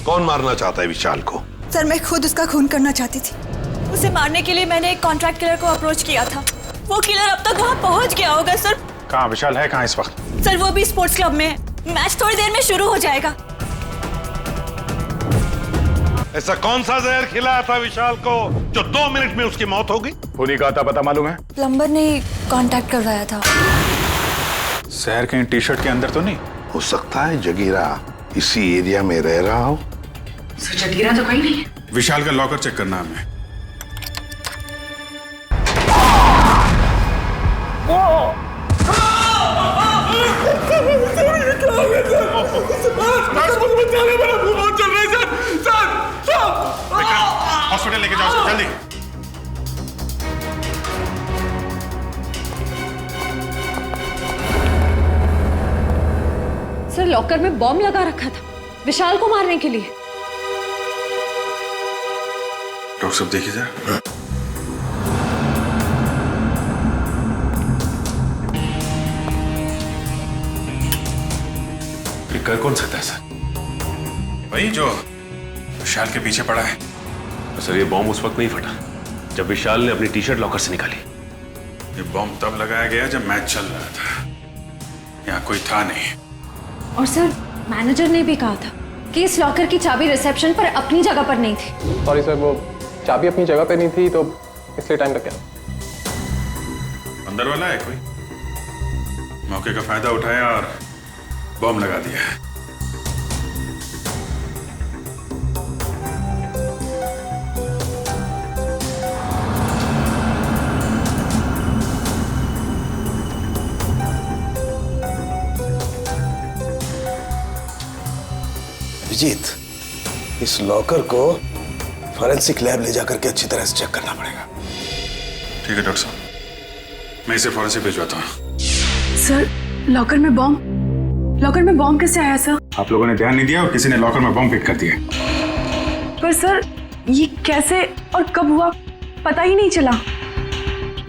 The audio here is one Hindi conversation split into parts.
कौन मारना चाहता है विशाल को? सर मैं खुद उसका खून करना चाहती थी। उसे मारने के लिए मैंने एक कॉन्ट्रैक्ट किलर को अप्रोच किया था। वो किलर अब तक वहाँ पहुँच गया होगा सर। कहाँ विशाल है, कहाँ इस वक्त? सर वो भी स्पोर्ट्स क्लब में है। मैच थोड़ी देर में शुरू हो जाएगा। ऐसा कौन सा जहर खिलाया था विशाल को जो 2 मिनट में उसकी मौत हो गई? उन्हीं का था, पता मालूम है? प्लम्बर ने कांटेक्ट करवाया था। शहर के टी शर्ट के अंदर तो नहीं? हो सकता है जगीरा इसी एरिया में रह रहा हो। सर जगीरा तो कहीं नहीं है। विशाल का लॉकर चेक करना हमें। हॉस्पिटल लेके जाओ जल्दी। सर लॉकर में बॉम्ब लगा रखा था विशाल को मारने के लिए। डॉक्टर साहब देखिए जरा। कर कौन सकता है सर? वही जो विशाल के पीछे पड़ा है। सर ये बॉम्ब उस वक्त नहीं फटा जब विशाल ने अपनी टी शर्ट लॉकर से निकाली। ये बॉम्ब तब लगाया गया जब मैच चल रहा था, यहाँ कोई था नहीं। और सर मैनेजर ने भी कहा था कि इस लॉकर की चाबी रिसेप्शन पर अपनी जगह पर नहीं थी। सॉरी सर, वो चाबी अपनी जगह पे नहीं थी तो इसलिए टाइम लग गया। अंदर वाला है कोई? मौके का फायदा उठाया और बॉम्ब लगा दिया। अभिजीत, इस लॉकर को फॉरेंसिक लैब ले जाकर के अच्छी तरह से चेक करना पड़ेगा। ठीक है डॉक्टर साहब, मैं इसे फॉरेंसिक भिजवाता हूँ। सर लॉकर में बॉम्ब कैसे आया सर? आप लोगों ने ध्यान नहीं दिया और किसी ने लॉकर में बॉम्ब फिट कर दिया। पर सर ये कैसे और कब हुआ पता ही नहीं चला।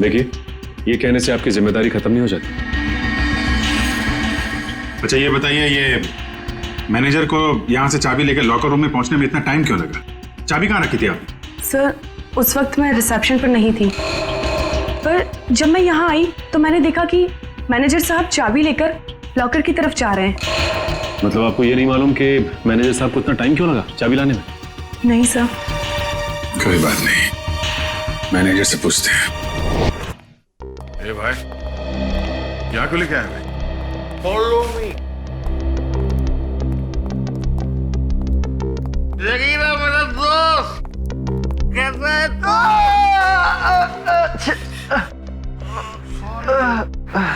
देखिए ये कहने से आपकी जिम्मेदारी खत्म नहीं हो जाती। अच्छा ये बताइए, ये मैनेजर को यहाँ से चाबी लेकर लॉकर रूम में पहुंचने में इतना टाइम क्यों लगा? चाबी कहाँ रखी थी आपने? सर उस वक्त मैं रिसेप्शन पर नहीं थी, पर जब मैं यहाँ आई तो मैंने देखा कि मैनेजर साहब चाबी लेकर लॉकर की तरफ जा रहे हैं। मतलब आपको ये नहीं मालूम कि मैनेजर साहब को इतना टाइम क्यों लगा चाबी लाने में? नहीं सर। कोई बात नहीं, मैनेजर से पूछते हैं। ए भाई, यहाँ क्यों लेके आए भाई? Follow me. जगीरा मेरा दोस्त कैसा है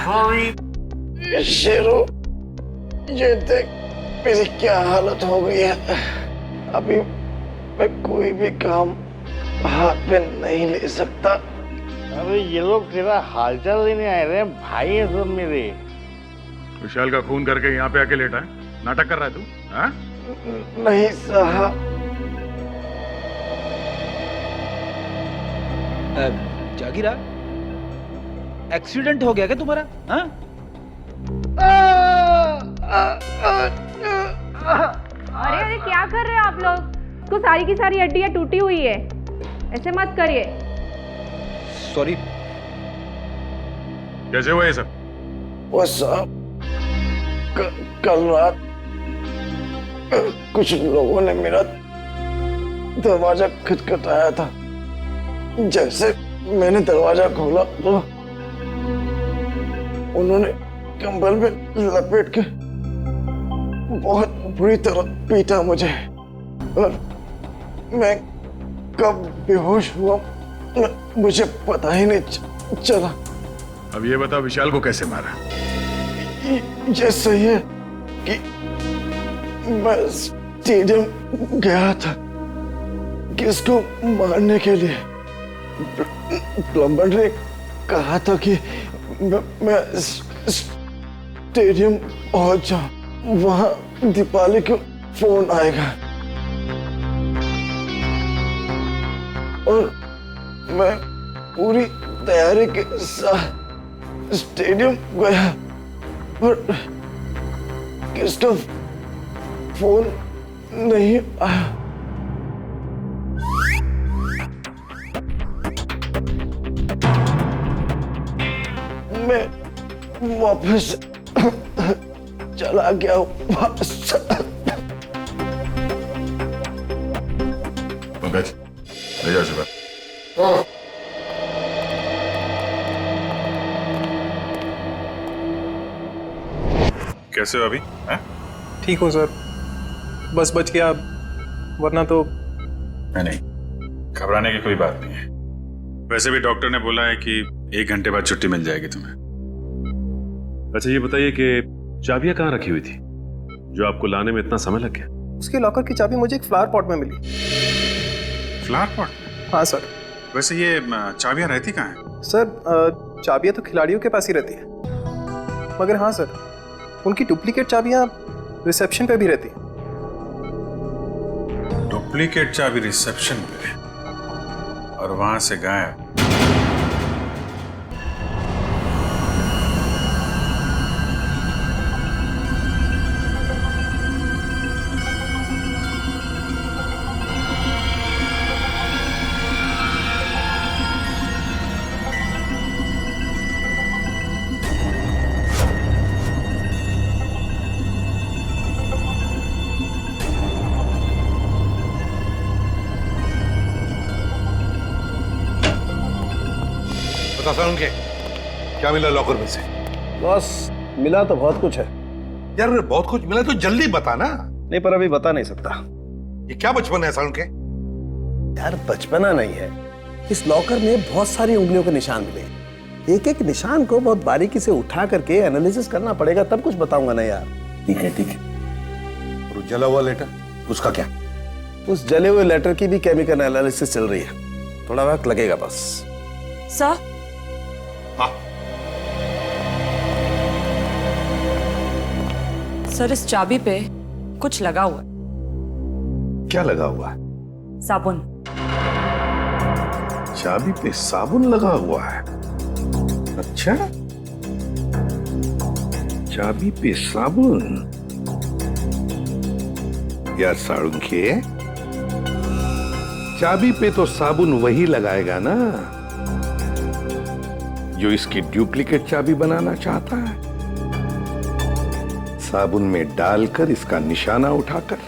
सॉरी शेरू, ये देख मेरी क्या हालत हो गई है। अभी मैं कोई भी काम हाथ में नहीं ले सकता। अरे ये लोग तेरा हालचाल लेने आए रहे हैं, भाई है सब मेरे। विशाल का खून करके यहाँ पे आके लेटा है, नाटक कर रहा है तू? हाँ? नहीं साहब। जागीरा, एक्सीडेंट हो गया क्या तुम्हारा? हाँ? अरे अरे क्या कर रहे हो आप लोग? तो सारी की सारी हड्डियां टूटी हुई है, ऐसे मत करिए। सॉरी। कैसे हुआ ये सब? वो साहब कल रात कुछ लोगों ने मेरा दरवाजा खटखटाया था। जैसे मैंने दरवाजा खोला तो उन्होंने कंबल में लपेट के बहुत बुरी तरह पीटा मुझे और मैं कब बेहोश हुआ मुझे पता ही नहीं चला। अब ये बताओ विशाल को कैसे मारा? ये सही है कि मैं स्टेडियम गया था किसको मारने के लिए। प्लम्बर ने कहा था कि मैं स्टेडियम पहुंच जाऊं, वहां दीपाली को फोन आएगा और मैं पूरी तैयारी के साथ स्टेडियम गया और किसका फोन नहीं आया। मैं वापस चला गया वापस। पंकज ले जाओ सुबह। कैसे हो अभी? ठीक हूँ सर, बस बच गया, वरना तो नहीं, घबराने की कोई बात नहीं है। वैसे भी डॉक्टर ने बोला है कि 1 घंटे बाद छुट्टी मिल जाएगी तुम्हें। अच्छा ये बताइए कि चाबियां कहाँ रखी हुई थी जो आपको लाने में इतना समय लग गया? उसके लॉकर की चाबी मुझे एक फ्लावर पॉट में मिली। Flower pot? हाँ सर। वैसे ये चाबियां रहती कहाँ हैं? सर चाबियां तो खिलाड़ियों के पास ही रहती है, मगर हाँ सर, उनकी डुप्लीकेट चाबियां रिसेप्शन पे भी रहती है। डुप्लीकेट चाबी रिसेप्शन पे और वहां से गायब। बता सारुण के क्या मिला लॉकर में से? बॉस मिला तो बहुत कुछ है। यार बहुत कुछ मिला तो जल्दी बता ना। नहीं पर अभी बता नहीं सकता। ये क्या बचपन है सारुण के? यार बचपना नहीं है, इस लॉकर में बहुत सारी उंगलियों के निशान मिले। एक एक निशान को बहुत बारीकी से उठा करके एनालिसिस करना पड़ेगा, तब कुछ बताऊंगा ना यार। ठीक है ठीक है। और जला हुआ लेटर उसका क्या? उस जले हुए लेटर की भी केमिकल एनालिसिस चल रही है, थोड़ा वक्त लगेगा बस। सर हाँ सर, इस चाबी पे कुछ लगा हुआ है। क्या लगा हुआ है? साबुन। चाबी पे साबुन लगा हुआ है? अच्छा, चाबी पे साबुन। यार सारुण के, चाबी पे तो साबुन वही लगाएगा ना जो इसकी डुप्लीकेट चाबी बनाना चाहता है। साबुन में डालकर इसका निशाना उठाकर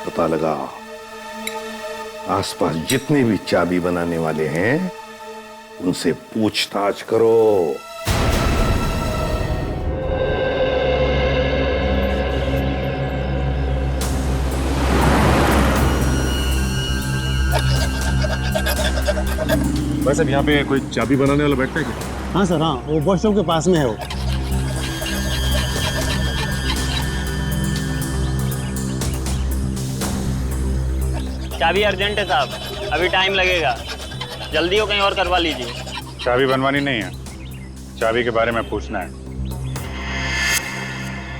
पता लगाओ। आसपास जितने भी चाबी बनाने वाले हैं उनसे पूछताछ करो। वैसे अब यहाँ पे कोई चाबी बनाने वाला बैठता है क्या? हाँ सर, हाँ वो वॉशरूम के पास में है वो। चाबी अर्जेंट है साहब, अभी टाइम लगेगा, जल्दी हो कहीं और करवा लीजिए। चाबी बनवानी नहीं है, चाबी के बारे में पूछना है।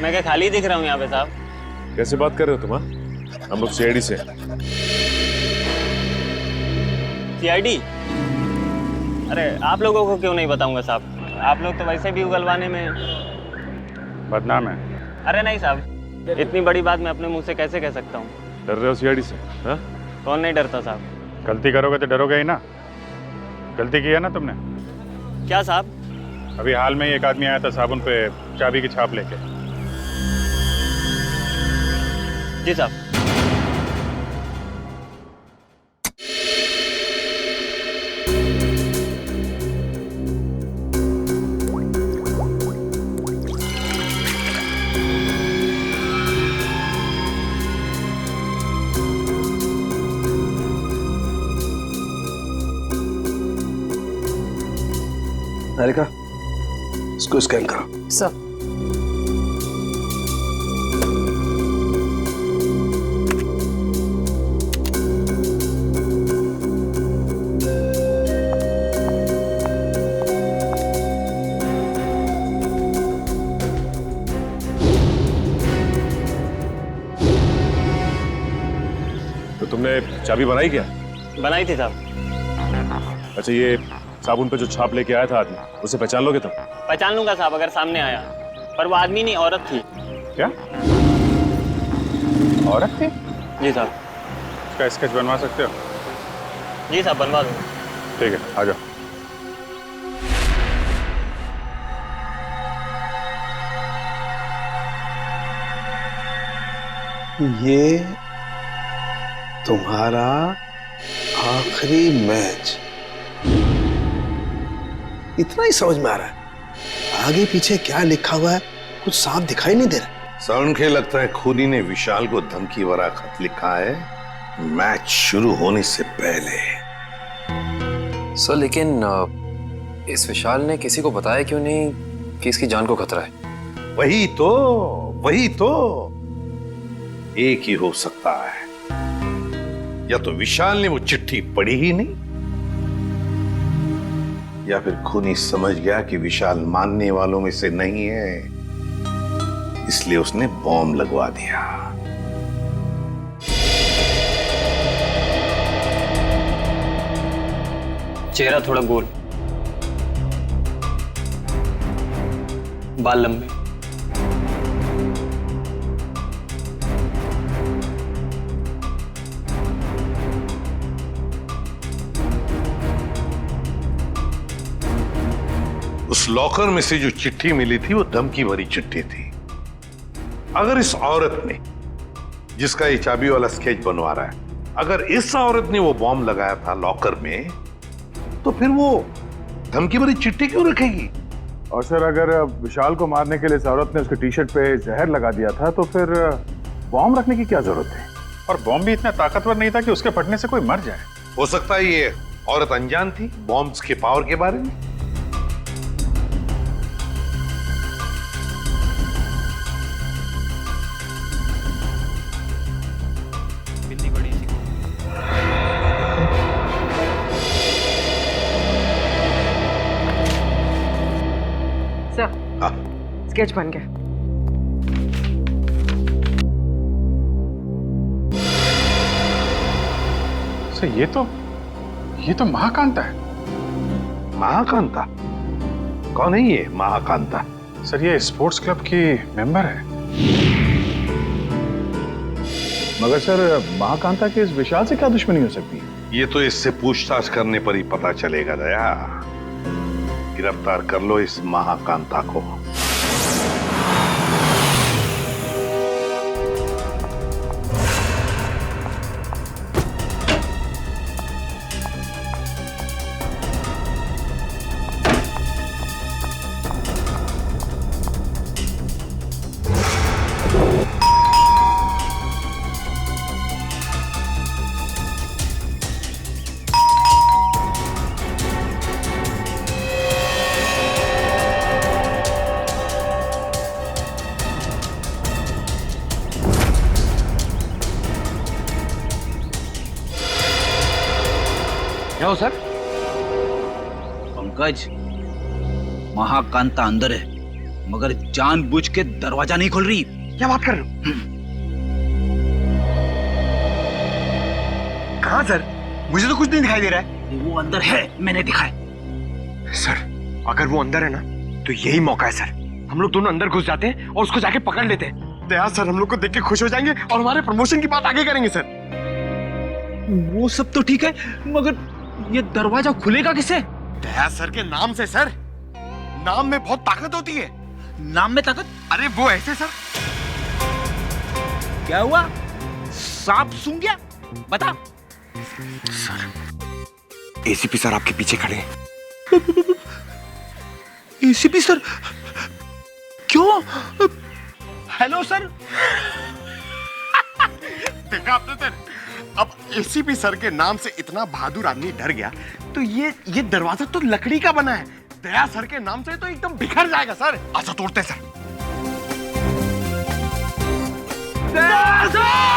मैं क्या खाली दिख रहा हूँ यहाँ पे साहब? कैसे बात कर रहे हो तुम? हम लोग सीआईडी से। सीआईडी? अरे आप लोगों को क्यों नहीं बताऊंगा साहब, आप लोग तो वैसे भी उगलवाने में बदनाम है। अरे नहीं साहब, इतनी बड़ी बात मैं अपने मुंह से कैसे कह सकता हूँ? डर रहे हो सीआईडी से? हाँ? कौन नहीं डरता साहब? गलती करोगे तो डरोगे ही ना। गलती की है ना तुमने? क्या साहब? अभी हाल में ही एक आदमी आया था साबुन पे चाबी की छाप लेके। जी साहब। निहारिका, इसको स्कैन करो। सर। तो तुमने चाबी बनाई क्या? बनाई थी साहब। अच्छा ये साबुन पे जो छाप लेके आया था आदमी, उसे पहचान लोगे तुम? पहचान लूंगा साहब अगर सामने आया, पर वो आदमी नहीं औरत थी। क्या? औरत थी? जी साहब। इसका स्केच बनवा सकते हो? जी साहब, बनवा दूंगा। ठीक है, आ जाओ। ये तुम्हारा आखिरी मैच, इतना ही समझ में आ रहा है। आगे पीछे क्या लिखा हुआ है कुछ साफ दिखाई नहीं दे रहा। सर, लगता है खूनी ने विशाल को धमकी भरा खत लिखा है मैच शुरू होने से पहले। सर लेकिन इस विशाल ने किसी को बताया क्यों नहीं कि इसकी जान को खतरा है? वही तो एक ही हो सकता है, या तो विशाल ने वो चिट्ठी पढ़ी ही नहीं, या फिर खूनी समझ गया कि विशाल मानने वालों में से नहीं है, इसलिए उसने बॉम्ब लगवा दिया। चेहरा थोड़ा गोल, बाल लंबे, उस लॉकर में से जो चिट्ठी मिली थी वो धमकी भरी चिट्ठी थी। अगर इस औरत ने, जिसका ये चाबी वाला स्केच बनवा रहा है, अगर इस औरत ने वो बॉम्ब लगाया था लॉकर में, तो फिर वो धमकी भरी चिट्ठी क्यों रखेगी? और सर, अगर विशाल को मारने के लिए इस औरत ने उसके टी शर्ट पे जहर लगा दिया था, तो फिर बॉम्ब रखने की क्या जरूरत थी? और बॉम्ब भी इतना ताकतवर नहीं था कि उसके फटने से कोई मर जाए। हो सकता है ये औरत अनजान थी बॉम्ब्स के पावर के बारे में। स्केच बन गया। सर, ये तो महाकांता है। महाकांता? कौन है ये महाकांता? सर, ये स्पोर्ट्स क्लब की मेंबर है। मगर सर, महाकांता के इस विशाल से क्या दुश्मनी हो सकती है? ये तो इससे पूछताछ करने पर ही पता चलेगा दया। गिरफ्तार कर लो इस महाकांता को। क्या हो सर? पंकज, महाकांता अंदर है, मगर जानबूझ के दरवाजा नहीं खोल रही। क्या बात कर रहे हो? कहाँ सर? मुझे तो कुछ नहीं दिखाई दे रहा है। वो अंदर है, मैंने दिखा है। सर, अगर वो अंदर है ना, तो यही मौका है सर। हम लोग दोनों अंदर घुस जाते हैं और उसको जाके पकड़ लेते हैं। दया सर हम लोग को देख के खुश हो जाएंगे और हमारे प्रमोशन की बात आगे करेंगे सर। वो सब तो ठीक है, मगर ये दरवाजा खुलेगा किससे? दया सर के नाम से सर। नाम में बहुत ताकत होती है। नाम में ताकत? अरे वो ऐसे सर। क्या हुआ? सांप सूंघ गया? बता। सर, एसीपी सर आपके पीछे खड़े हैं। ACP sir? क्यों? Hello sir. देखा आपने सर, अब एसीपी सर के नाम से इतना बहादुर आदमी डर गया, तो ये दरवाजा तो लकड़ी का बना है। दया सर के नाम से तो एकदम बिखर जाएगा सर। अच्छा तोड़ते सर। दया सर!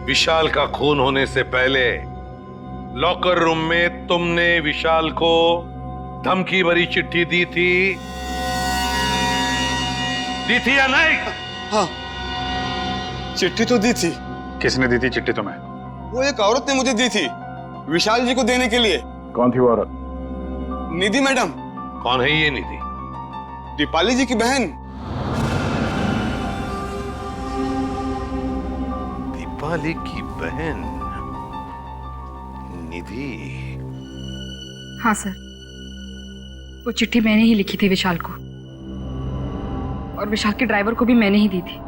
विशाल का खून होने से पहले लॉकर रूम में तुमने विशाल को धमकी भरी चिट्ठी दी थी या नहीं? हाँ, चिट्ठी तो दी थी। किसने दी थी चिट्ठी तुम्हें? वो एक औरत ने मुझे दी थी विशाल जी को देने के लिए। कौन थी वो औरत? निधि मैडम। कौन है ये निधि? दीपाली जी की बहन। दीपाली की बहन निधि? हाँ सर, वो चिट्ठी मैंने ही लिखी थी विशाल को, और विशाल के ड्राइवर को भी मैंने ही दी थी।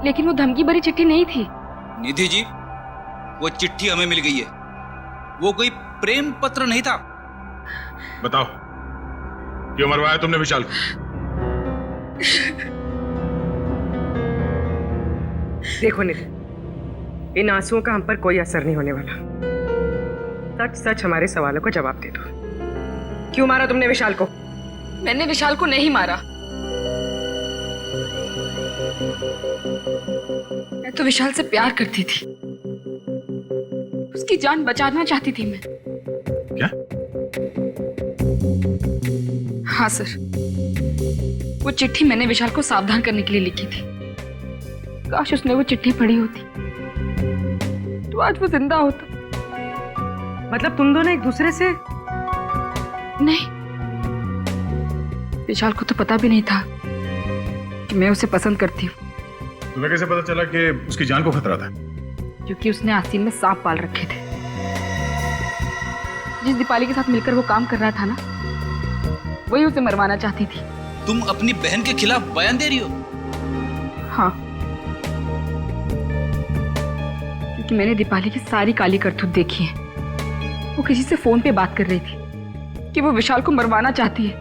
लेकिन वो धमकी भरी चिट्ठी नहीं थी। निधि जी, वो चिट्ठी हमें मिल गई है। वो कोई प्रेम पत्र नहीं था। बताओ, क्यों मरवाया तुमने विशाल को? देखो निधि, इन आंसुओं का हम पर कोई असर नहीं होने वाला। सच सच हमारे सवालों का जवाब दे दो। क्यों मारा तुमने विशाल को? मैंने विशाल को नहीं मारा। मैं तो विशाल से प्यार करती थी, उसकी जान बचाना चाहती थी मैं। क्या? हाँ सर, वो चिट्ठी मैंने विशाल को सावधान करने के लिए लिखी थी। काश उसने वो चिट्ठी पढ़ी होती तो आज वो जिंदा होता। मतलब तुम दोनों एक दूसरे से? नहीं, विशाल को तो पता भी नहीं था कि मैं उसे पसंद करती हूँ। तुम्हें कैसे पता चला कि उसकी जान को खतरा था? क्योंकि उसने आस्तीन में सांप पाल रखे थे। जिस दीपाली के साथ मिलकर वो काम कर रहा था ना, वही उसे मरवाना चाहती थी। तुम अपनी बहन के खिलाफ बयान दे रही हो? हाँ, क्योंकि मैंने दीपाली की सारी काली करतूत देखी है। वो किसी से फोन पे बात कर रही थी कि वो विशाल को मरवाना चाहती है।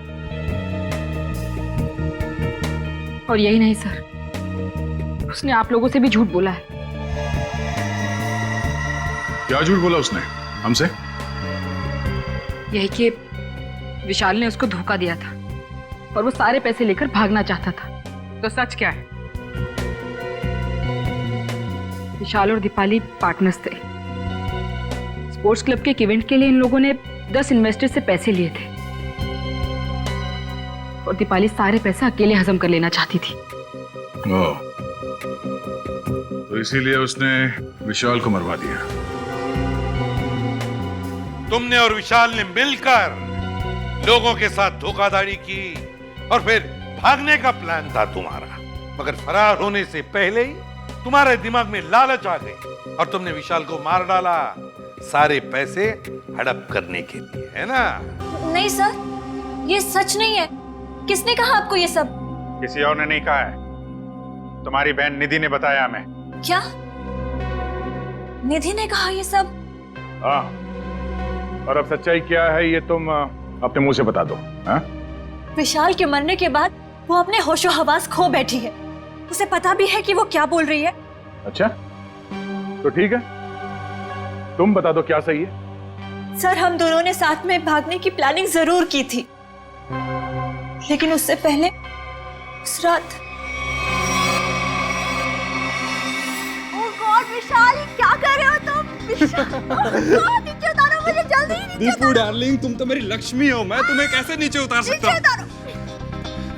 और यही नहीं सर, उसने आप लोगों से भी झूठ बोला है। क्या झूठ बोला उसने हमसे? यही कि विशाल ने उसको धोखा दिया था और वो सारे पैसे लेकर भागना चाहता था। तो सच क्या है? विशाल और दीपाली पार्टनर्स थे। स्पोर्ट्स क्लब के एक इवेंट के लिए इन लोगों ने 10 इन्वेस्टर से पैसे लिए थे और दीपाली सारे पैसे अकेले हजम कर लेना चाहती थी। तो इसीलिए उसने विशाल को मरवा दिया। तुमने और विशाल ने मिलकर लोगों के साथ धोखाधड़ी की और फिर भागने का प्लान था तुम्हारा। मगर फरार होने से पहले ही तुम्हारे दिमाग में लालच आ गई और तुमने विशाल को मार डाला, सारे पैसे हड़प करने के लिए, है ना? नहीं सर, ये सच नहीं है। किसने कहा आपको ये सब? किसी और ने नहीं कहा है, तुम्हारी बहन निधि ने बताया हमें। क्या? निधि ने कहा ये सब? हाँ, और अब सच्चाई क्या है ये तुम अपने मुंह से बता दो। हाँ? विशाल के मरने के बाद वो अपने होशो हवास खो बैठी है। उसे पता भी है कि वो क्या बोल रही है। अच्छा, तो ठीक है, तुम बता दो क्या सही है। सर, हम दोनों ने साथ में भागने की प्लानिंग जरूर की थी, लेकिन उससे पहले उस रात। ओह गॉड विशाल, क्या कर रहे हो तुम? विशाल, नीचे उतारो मुझे जल्दी। दीपू डार्लिंग, तुम तो मेरी लक्ष्मी हो, मैं तुम्हें कैसे नीचे उतार सकता हूँ?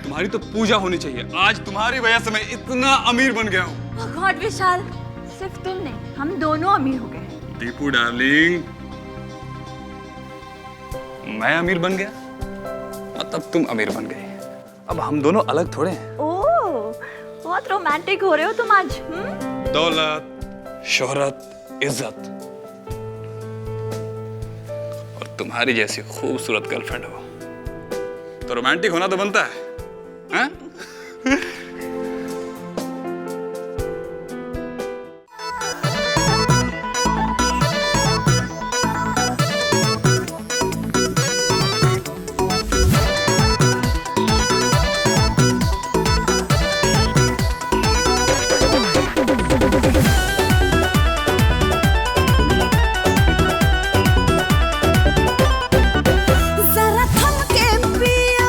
तुम्हारी तो पूजा होनी चाहिए। आज तुम्हारी वजह से मैं इतना अमीर बन गया हूँ। ओह गॉड विशाल, सिर्फ तुम नहीं, हम दोनों अमीर हो गए। दीपू डार्लिंग, मैं अमीर बन गया और तब तुम अमीर बन गई। अब हम दोनों अलग थोड़े हैं। ओह, बहुत रोमांटिक हो रहे हो तुम आज। दौलत, शोहरत, इज्जत और तुम्हारी जैसी खूबसूरत गर्लफ्रेंड हो तो रोमांटिक होना तो बनता है, हैं? जरा थम के पिया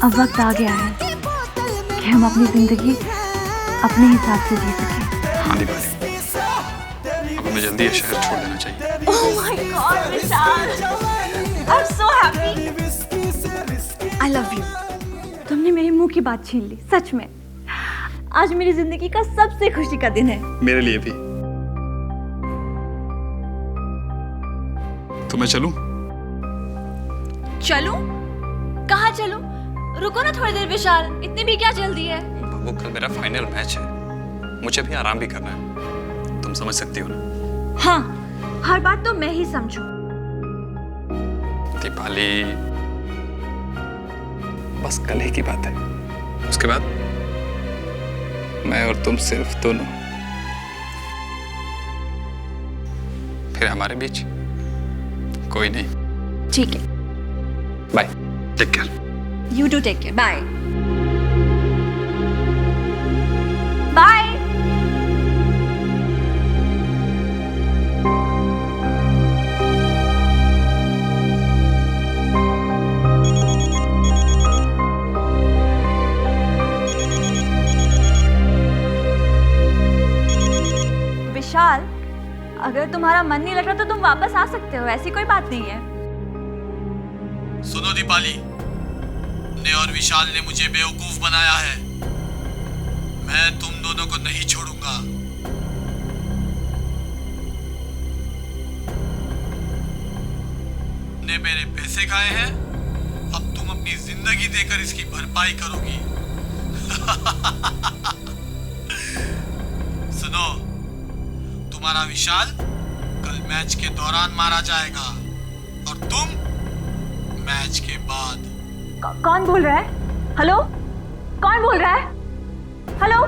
अब वक्त आ गया है कि हम अपनी जिंदगी अपने हिसाब से जी सकें। हाँ दीपाली, अब हमें जल्दी ये शहर छोड़ देना चाहिए। Oh my God, Vishal, I'm so happy. I love you. तुमने मेरे मुंह की बात छीन ली, सच में। आज मेरी जिंदगी का सबसे खुशी का दिन है। मेरे लिए भी। तो मैं चलूं? चलूं? कहाँ चलूं? रुको ना थोड़ी देर विशाल, इतनी भी क्या जल्दी है? बाबू, कल मेरा फाइनल मैच है, मुझे भी आराम भी करना है, तुम समझ सकती हो ना? हाँ, हर बात तो मैं ही समझूं। दीपाली, बस कल ही की बात है, उसके बाद मैं और तुम सिर्फ दोनों, फिर हमारे बीच कोई नहीं। ठीक है, bye, take care. You do take care. Bye. Bye. Vishal, अगर तुम्हारा मन नहीं लग रहा तो तुम वापस आ सकते हो, ऐसी कोई बात नहीं है। सुनो दीपाली, ने और विशाल ने मुझे बेवकूफ बनाया है। मैं तुम दोनों को नहीं छोड़ूंगा। ने मेरे पैसे खाए हैं, अब तुम अपनी जिंदगी देकर इसकी भरपाई करोगी। सुनो, तुम्हारा विशाल कल मैच के दौरान मारा जाएगा और तुम मैच के बाद। कौन बोल रहा है? हेलो, कौन बोल रहा है? हेलो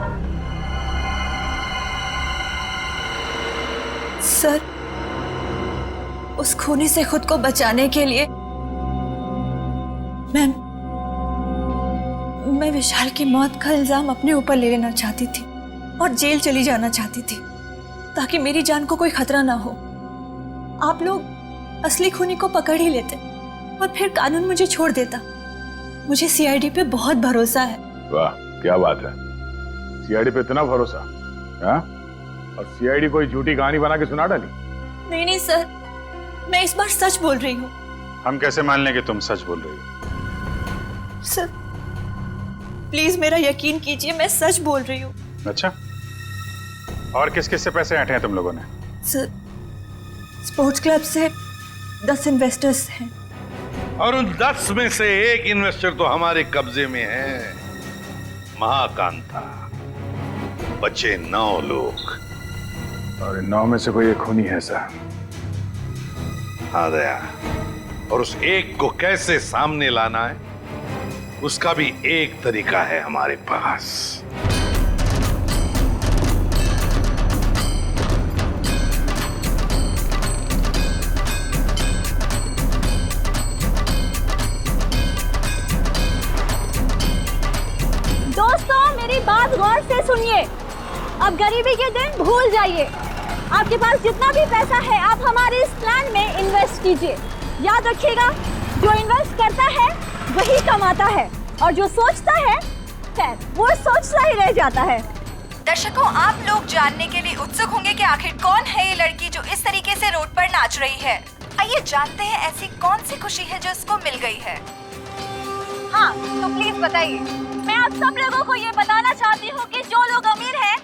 सर, उस खूनी से खुद को बचाने के लिए मैं विशाल की मौत का इल्जाम अपने ऊपर ले लेना चाहती थी और जेल चली जाना चाहती थी ताकि मेरी जान को कोई खतरा ना हो। आप लोग असली खूनी को पकड़ ही लेते और फिर कानून मुझे छोड़ देता। मुझे सीआईडी पे बहुत भरोसा है। वाह, क्या बात है, सीआईडी पे इतना भरोसा? हाँ? और सीआईडी कोई झूठी कहानी बना के सुना डाली? नहीं नहीं सर, मैं इस बार सच बोल रही हूँ। हम कैसे मान लें कि तुम सच बोल रही हो? सर प्लीज मेरा यकीन कीजिए, मैं सच बोल रही हूँ। अच्छा, और किस किस से पैसे ऐंठे हैं तुम लोगों ने? सर स्पोर्ट्स क्लब से 10 इन्वेस्टर्स हैं और उन 10 में से एक इन्वेस्टर तो हमारे कब्जे में है, महाकांता। बचे 9 लोग और इन 9 में से कोई एक खूनी है सर? हाँ दया, और उस एक को कैसे सामने लाना है उसका भी एक तरीका है हमारे पास। दोस्तों मेरी बात गौर से सुनिए, अब गरीबी के दिन भूल जाइए। आपके पास जितना भी पैसा है आप हमारे इस प्लान में इन्वेस्ट कीजिए। याद रखिएगा, जो इन्वेस्ट करता है वही कमाता है और जो सोचता है खैर वो सोचता ही रह जाता है। दर्शकों, आप लोग जानने के लिए उत्सुक होंगे कि आखिर कौन है ये लड़की जो इस तरीके से रोड पर नाच रही है। आइए जानते हैं ऐसी कौन सी खुशी है जो इसको मिल गई है। हाँ तो प्लीज बताइए। मैं आप सब लोगों को ये बताना चाहती हूँ कि जो लोग अमीर हैं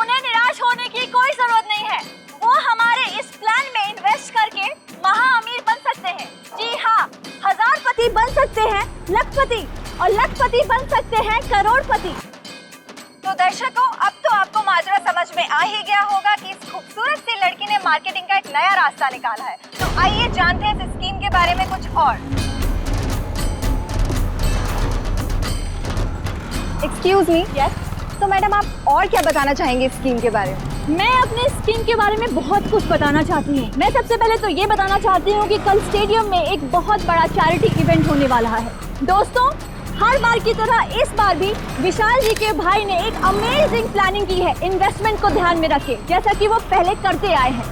उन्हें निराश होने की कोई जरूरत नहीं है। वो हमारे इस प्लान में इन्वेस्ट करके महा अमीर बन सकते हैं। जी हाँ, हजारपति बन सकते हैं, लखपति, और लखपति बन सकते हैं करोड़पति। तो दर्शकों, अब तो आपको माजरा समझ में आ ही गया होगा कि इस खूबसूरत सी लड़की ने मार्केटिंग का एक नया रास्ता निकाला है। तो आइए जानते हैं इस स्कीम के बारे में कुछ और। एक्सक्यूज मी, यस, तो मैडम आप और क्या बताना चाहेंगे इस स्कीम के बारे में? मैं अपने स्कीम के बारे में बहुत कुछ बताना चाहती हूँ। मैं सबसे पहले तो ये बताना चाहती हूँ कि कल स्टेडियम में एक बहुत बड़ा चैरिटी इवेंट होने वाला है। दोस्तों, हर बार की तरह इस बार भी विशाल जी के भाई ने एक अमेजिंग प्लानिंग की है इन्वेस्टमेंट को ध्यान में रखे, जैसा कि वो पहले करते आए हैं।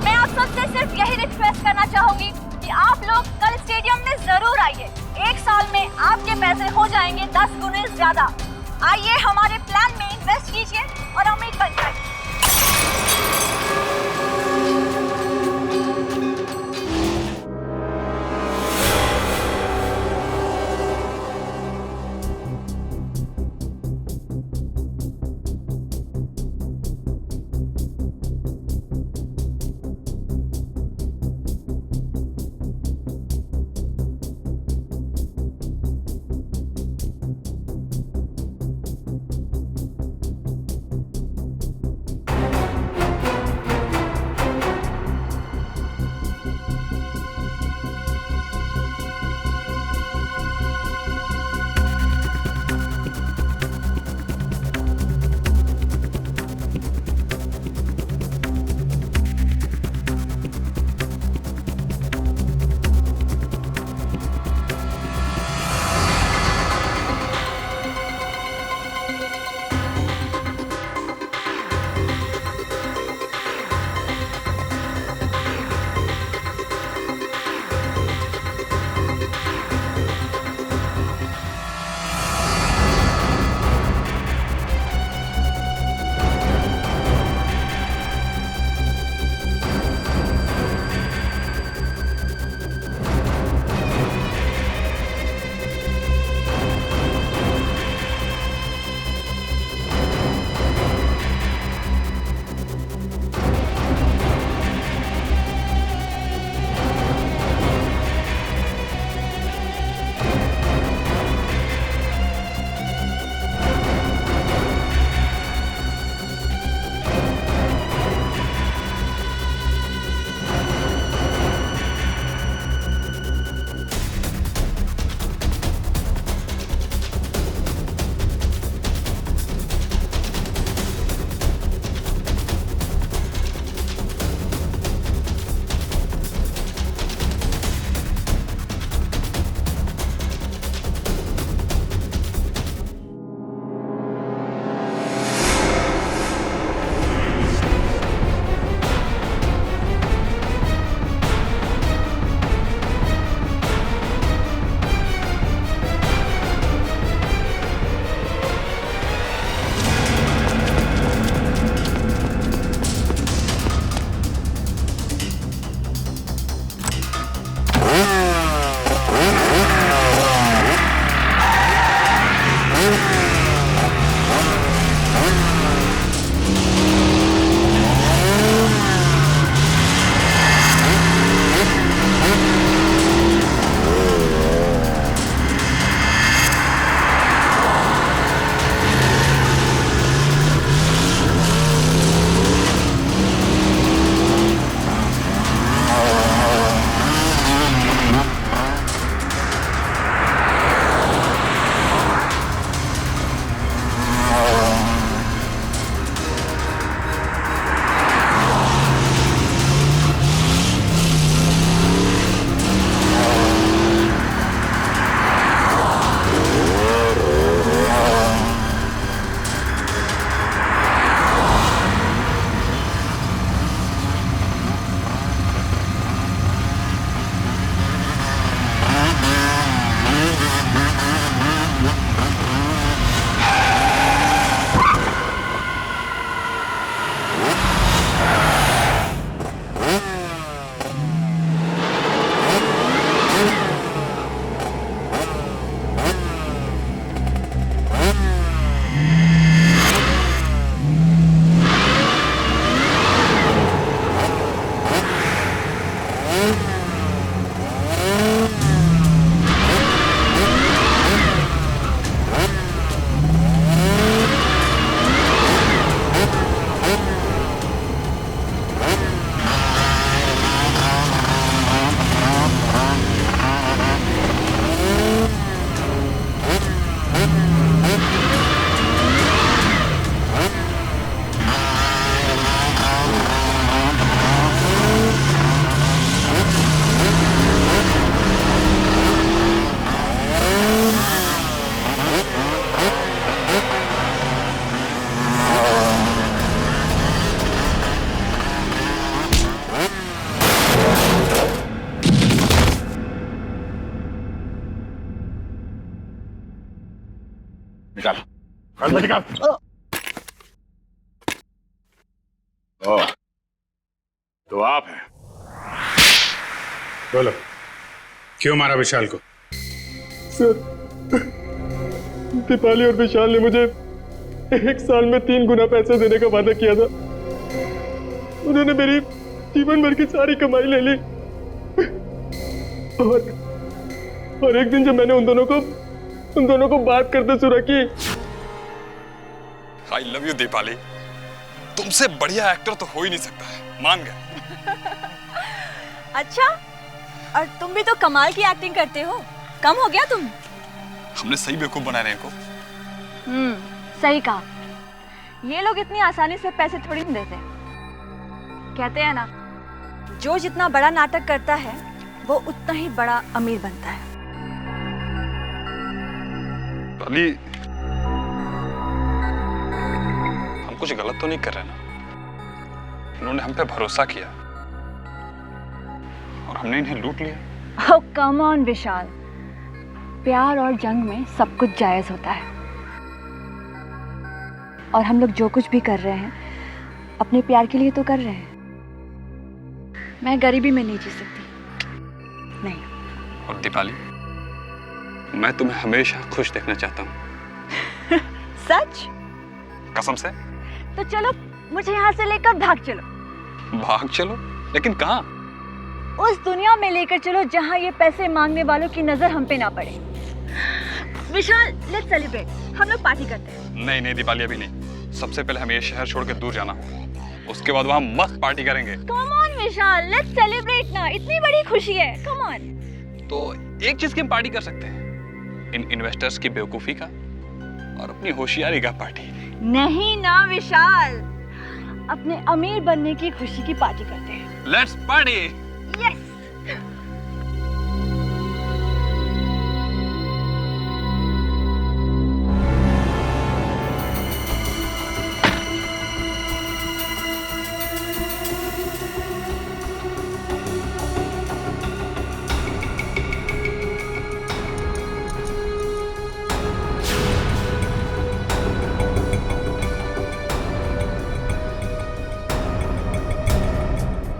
मैं आप सबसे सिर्फ यही रिक्वेस्ट करना चाहूंगी कि आप लोग कल स्टेडियम में जरूर आइए। एक साल में आपके पैसे हो जाएंगे 10 गुने ज्यादा। आइए हमारे प्लान में इन्वेस्ट कीजिए और अमीर बन जाइए। तो आप हैं। बोलो, क्यों मारा विशाल को? सर, दीपाली और विशाल ने मुझे 1 साल में 3 गुना पैसे देने का वादा किया था। उन्होंने मेरी जीवन भर की सारी कमाई ले ली। और एक दिन जब मैंने उन दोनों को बात करते सुना कि आई लव यू दीपाली, तुमसे बढ़िया एक्टर तो हो ही नहीं सकता है, मान गए। अच्छा, और तुम भी तो कमाल की एक्टिंग करते हो, कम हो गया तुम? हमने सही बेवकूफ बनाया है इनको। सही कहा। ये लोग इतनी आसानी से पैसे थोड़ी नहीं देते। कहते हैं ना, जो जितना बड़ा नाटक करता है वो उतना ही बड़ा अमीर बनता है। दीपाली, हम कुछ गलत तो नहीं कर रहे ना? उन्होंने हम पे भरोसा किया और हमने इन्हें लूट लिया। ओह कम ऑन विशाल, प्यार और जंग में सब कुछ जायज होता है। और हम लोग जो कुछ भी कर रहे हैं अपने प्यार के लिए तो कर रहे हैं। मैं गरीबी में नहीं जी सकती, नहीं। और दीपाली, मैं तुम्हें हमेशा खुश देखना चाहता हूँ। सच? कसम से। तो चलो मुझे यहाँ से लेकर भाग चलो। भाग चलो? लेकिन कहाँ? उस दुनिया में लेकर चलो जहाँ ये पैसे मांगने वालों की नजर हम पे ना पड़े। विशाल, लेट्स सेलिब्रेट। हम लोग पार्टी करते हैं। नहीं नहीं दीपाली, अभी नहीं। सबसे पहले हमें ये शहर छोड़ के दूर जाना होगा, उसके बाद वहाँ मस्त पार्टी करेंगे। Come on Vishal, let's celebrate ना, इतनी बड़ी खुशी है, कम ऑन। तो एक चीज की हम पार्टी कर सकते हैं, इन इन्वेस्टर्स की बेवकूफी का और अपनी होशियारी का पार्टी। नहीं ना विशाल, अपने अमीर बनने की खुशी की पार्टी करते हैं। Let's party. यस।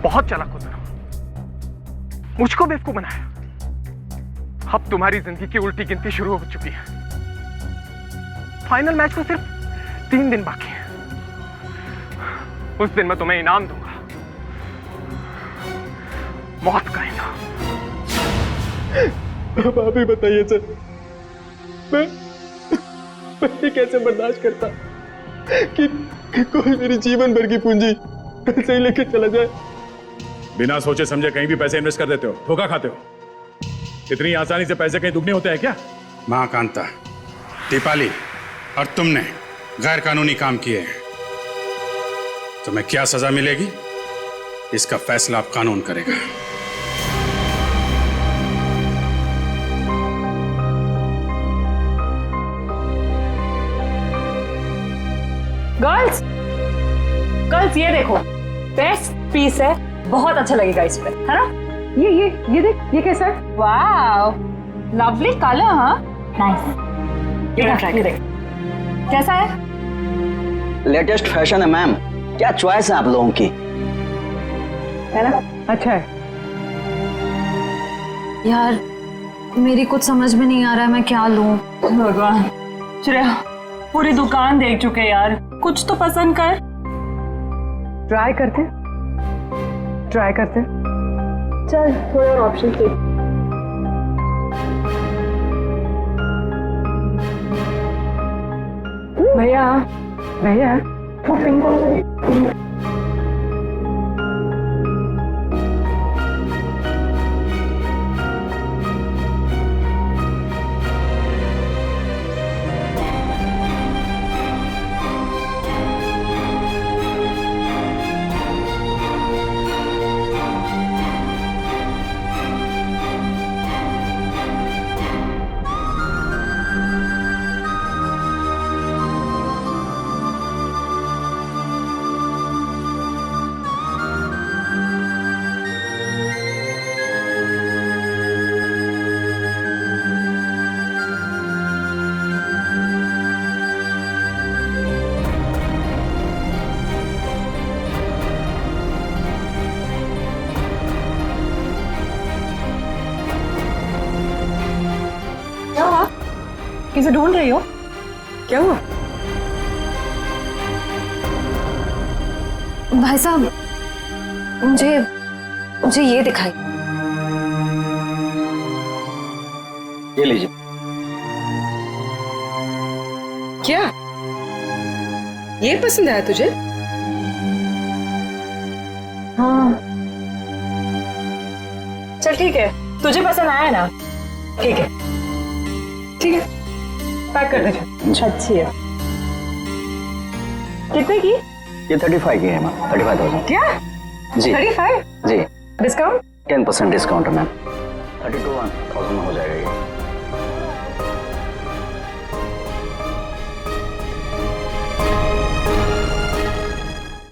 बहुत चालाक हो तुम, मुझको बेवकूफ बनाया। अब तुम्हारी जिंदगी की उल्टी गिनती शुरू हो चुकी है। फाइनल मैच को सिर्फ 3 दिन बाकी है। उस दिन मैं तुम्हें इनाम दूंगा, मौत का इनाम। अब आप ही बताइए सर, मैं कैसे बर्दाश्त करता कि कोई मेरी जीवन भर की पूंजी पैसे ही लेके चला जाए। बिना सोचे समझे कहीं भी पैसे इन्वेस्ट कर देते हो, धोखा खाते हो। इतनी आसानी से पैसे कहीं दुगने होते हैं क्या? महाकांता, दीपाली और तुमने गैर कानूनी काम किए हैं। तुम्हें क्या सजा मिलेगी, इसका फैसला अब कानून करेगा। गर्ल्स ये देखो, बेस्ट पीस है, बहुत अच्छा लगेगा इस पे, है ना? ये देख, ये कैसा है? वाव, लवली कलर। हाँ, नाइस। ये देख, कैसा है? लेटेस्ट फैशन है मैम, क्या चॉइस है आप लोगों की, है ना? अच्छा है यार, मेरी कुछ समझ में नहीं आ रहा है मैं क्या लूं। भगवान, श्रेया पूरी दुकान देख चुके यार, कुछ तो पसंद कर। ट्राई करते चल, थोड़े और ऑप्शन थे। भैया वो पिंक वाला इसे ढूंढ रही हो? क्या हुआ? भाई साहब, मुझे मुझे ये दिखाई। ये लीजिए। क्या ये पसंद आया तुझे? हाँ। चल ठीक है, तुझे पसंद आया ना? ठीक है, ठीक है, पैक कर दे। अच्छी है। कितने की? ये 35 की है मैम, 35,000। क्या जी 35? जी। डिस्काउंट? 10% डिस्काउंट है मैम, 32,000 में हो जाएगा ये।